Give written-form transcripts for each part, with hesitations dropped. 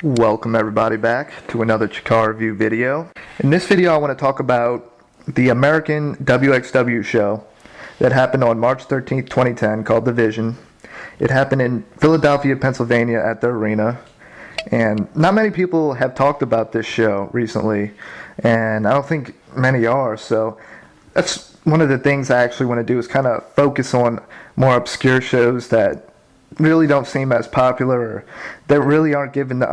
Welcome everybody back to another Chikara review video. In this video I want to talk about the American WXW show that happened on March 13th, 2010 called The Vision. It happened in Philadelphia, Pennsylvania at the arena. And not many people have talked about this show recently, and I don't think many are, so that's one of the things I actually want to do is kind of focus on more obscure shows that really don't seem as popular or that really aren't given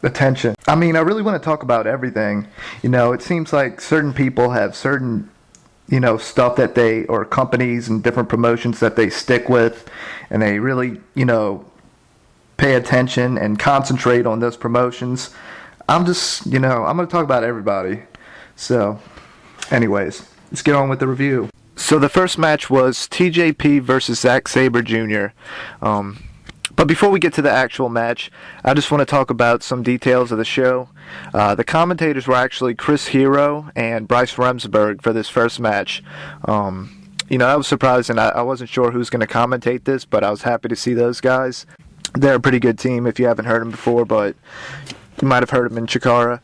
attention. I mean, I really want to talk about everything. You know, it seems like certain people have certain, stuff that they, or companies and different promotions that they stick with, and they really, pay attention and concentrate on those promotions. I'm just, I'm going to talk about everybody. So, anyways, let's get on with the review. So the first match was TJP versus Zack Sabre Jr. But before we get to the actual match, I just want to talk about some details of the show. The commentators were actually Chris Hero and Bryce Remsburg for this first match. I was surprised, and I wasn't sure who was going to commentate this, but I was happy to see those guys. They're a pretty good team if you haven't heard them before, but you might have heard them in Chikara.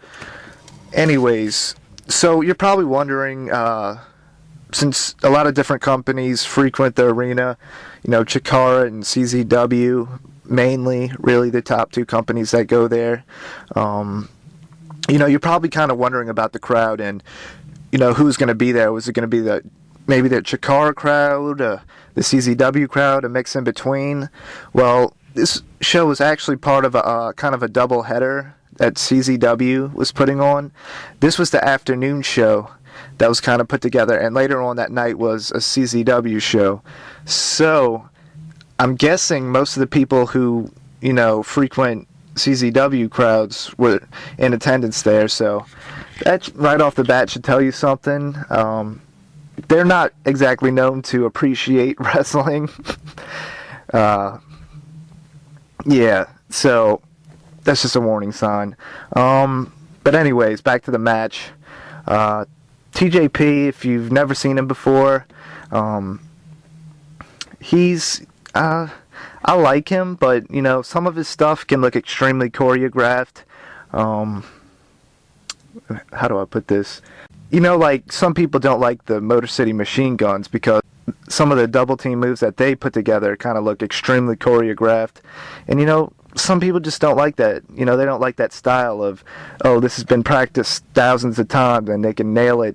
Anyways, so you're probably wondering, since a lot of different companies frequent the arena, Chikara and CZW, mainly, really the top two companies that go there. You're probably kind of wondering about the crowd and, who's going to be there. Was it going to be maybe the Chikara crowd, the CZW crowd, a mix in between? Well, this show was actually part of a kind of a double header that CZW was putting on. This was the afternoon show that was kind of put together, and later on that night was a CZW show. So I'm guessing most of the people who frequent CZW crowds were in attendance there, so that right off the bat should tell you something. They're not exactly known to appreciate wrestling. Yeah, so that's just a warning sign. But anyways, back to the match. TJP, if you've never seen him before, he's, I like him, but, some of his stuff can look extremely choreographed. How do I put this? Like, some people don't like the Motor City Machine Guns because some of the double team moves that they put together kind of look extremely choreographed. And, some people just don't like that. They don't like that style of, oh, this has been practiced thousands of times and they can nail it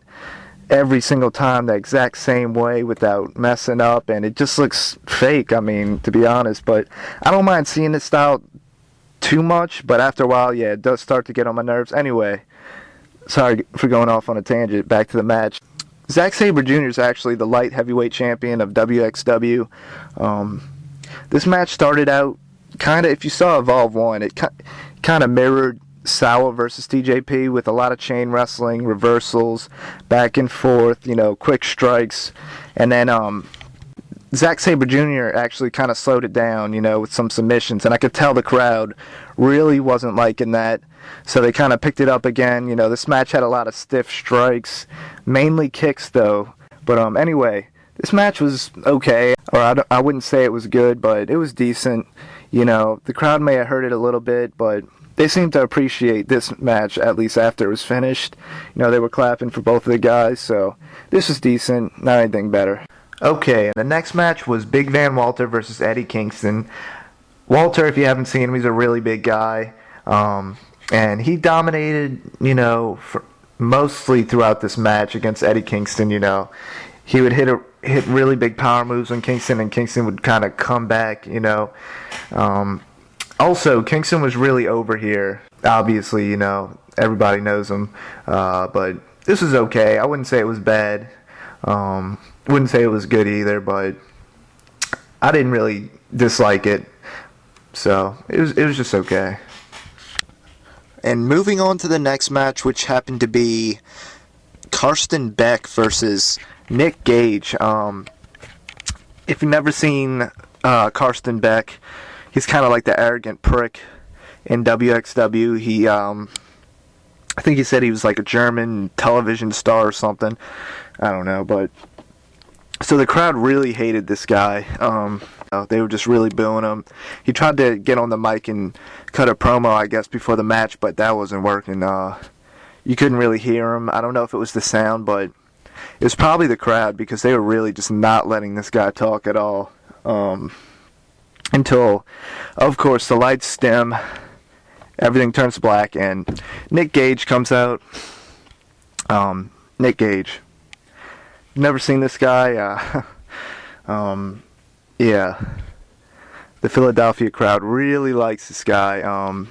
every single time the exact same way without messing up. And it just looks fake, to be honest. But I don't mind seeing this style too much. But after a while, yeah, it does start to get on my nerves. Anyway, sorry for going off on a tangent. Back to the match. Zack Sabre Jr. is actually the light heavyweight champion of WXW. This match started out kind of, if you saw Evolve 1, it kind of mirrored Sawa versus TJP with a lot of chain wrestling, reversals, back and forth, quick strikes. And then Zack Sabre Jr. actually kind of slowed it down, with some submissions. And I could tell the crowd really wasn't liking that. So they kind of picked it up again. This match had a lot of stiff strikes, mainly kicks though. But anyway, this match was okay. Or I wouldn't say it was good, but it was decent. The crowd may have heard it a little bit, but they seemed to appreciate this match, at least after it was finished. They were clapping for both of the guys, so this was decent, not anything better. Okay, and the next match was Big Van Walter versus Eddie Kingston. Walter, if you haven't seen him, he's a really big guy, and he dominated, mostly throughout this match against Eddie Kingston. He would hit really big power moves on Kingston, and Kingston would kind of come back, Also, Kingston was really over here. Obviously, everybody knows him. But this was okay. I wouldn't say it was bad. Wouldn't say it was good either, but I didn't really dislike it. So, it was just okay. And moving on to the next match, which happened to be Karsten Beck versus Nick Gage. If you've never seen Karsten Beck, he's kind of like the arrogant prick in WXW. He, I think he said he was like a German television star or something. I don't know, but so the crowd really hated this guy. They were just really booing him. He tried to get on the mic and cut a promo, I guess, before the match, but that wasn't working. You couldn't really hear him. I don't know if it was the sound, but it was probably the crowd, because they were really just not letting this guy talk at all. Until, of course, the lights dim, everything turns black, and Nick Gage comes out. Nick Gage. Never seen this guy. Yeah. The Philadelphia crowd really likes this guy.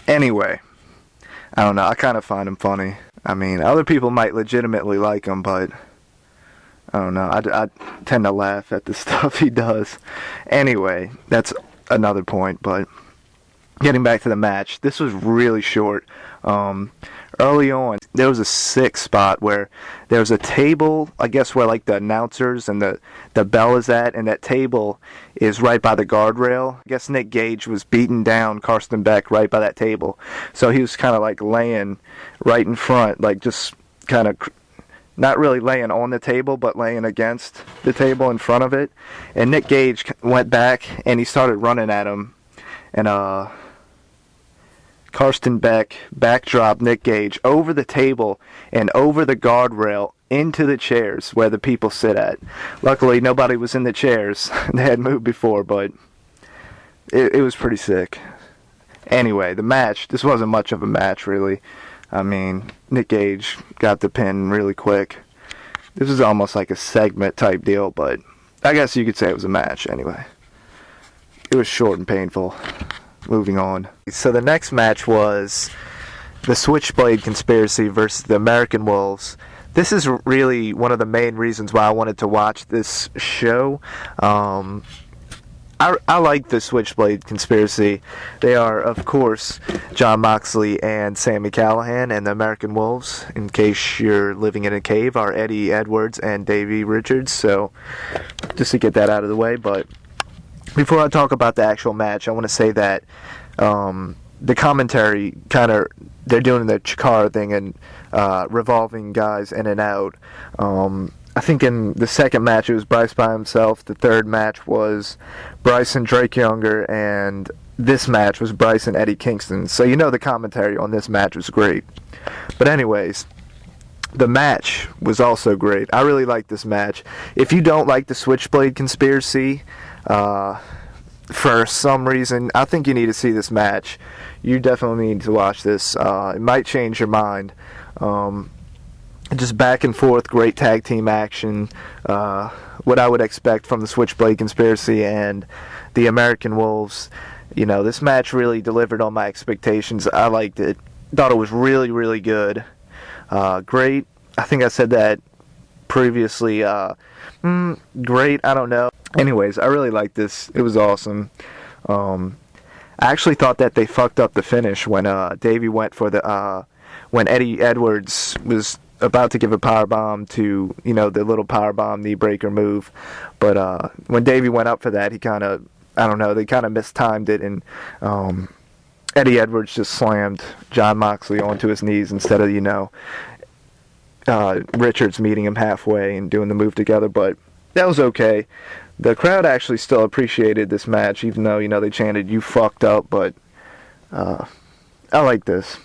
Anyway, I don't know. I kind of find him funny. I mean, other people might legitimately like him, but I don't know. I tend to laugh at the stuff he does. Anyway, that's another point, but getting back to the match, this was really short. Early on, there was a sick spot where there was a table, I guess, where like the announcers and the bell is at, and that table is right by the guardrail. I guess Nick Gage was beating down Karsten Beck right by that table. So he was kind of like laying right in front, like just kind of not really laying on the table, but laying against the table in front of it. And Nick Gage went back and he started running at him. And Karsten Beck backdropped Nick Gage over the table and over the guardrail into the chairs where the people sit at. Luckily, nobody was in the chairs. They had moved before, but it was pretty sick. Anyway, the match, this wasn't much of a match, really. I mean, Nick Gage got the pin really quick. This was almost like a segment type deal, but I guess you could say it was a match anyway. It was short and painful. Moving on. So the next match was the Switchblade Conspiracy versus the American Wolves. This is really one of the main reasons why I wanted to watch this show. I like the Switchblade Conspiracy. They are, of course, Jon Moxley and Sami Callihan, and the American Wolves, in case you're living in a cave, are Eddie Edwards and Davey Richards. So, just to get that out of the way, but before I talk about the actual match, I want to say that the commentary they're doing the Chikara thing and revolving guys in and out. I think in the second match it was Bryce by himself. The third match was Bryce and Drake Younger, and this match was Bryce and Eddie Kingston. So you know the commentary on this match was great. But anyways, the match was also great. I really liked this match. If you don't like the Switchblade Conspiracy, for some reason, I think you need to see this match. You definitely need to watch this. It might change your mind. Just back and forth, great tag team action. What I would expect from the Switchblade Conspiracy and the American Wolves. You know, this match really delivered on my expectations. I liked it. Thought it was really, really good. Great. I think I said that previously. Great. I don't know. Anyways, I really liked this. It was awesome. I actually thought that they fucked up the finish when Davey went for the when Eddie Edwards was about to give a powerbomb to, you know, the little powerbomb knee breaker move. But when Davey went up for that, he kind of, I don't know, they kind of mistimed it, and Eddie Edwards just slammed Jon Moxley onto his knees instead of, you know, Richards meeting him halfway and doing the move together. But that was okay. The crowd actually still appreciated this match, even though, you know, they chanted, "You fucked up," but I like this.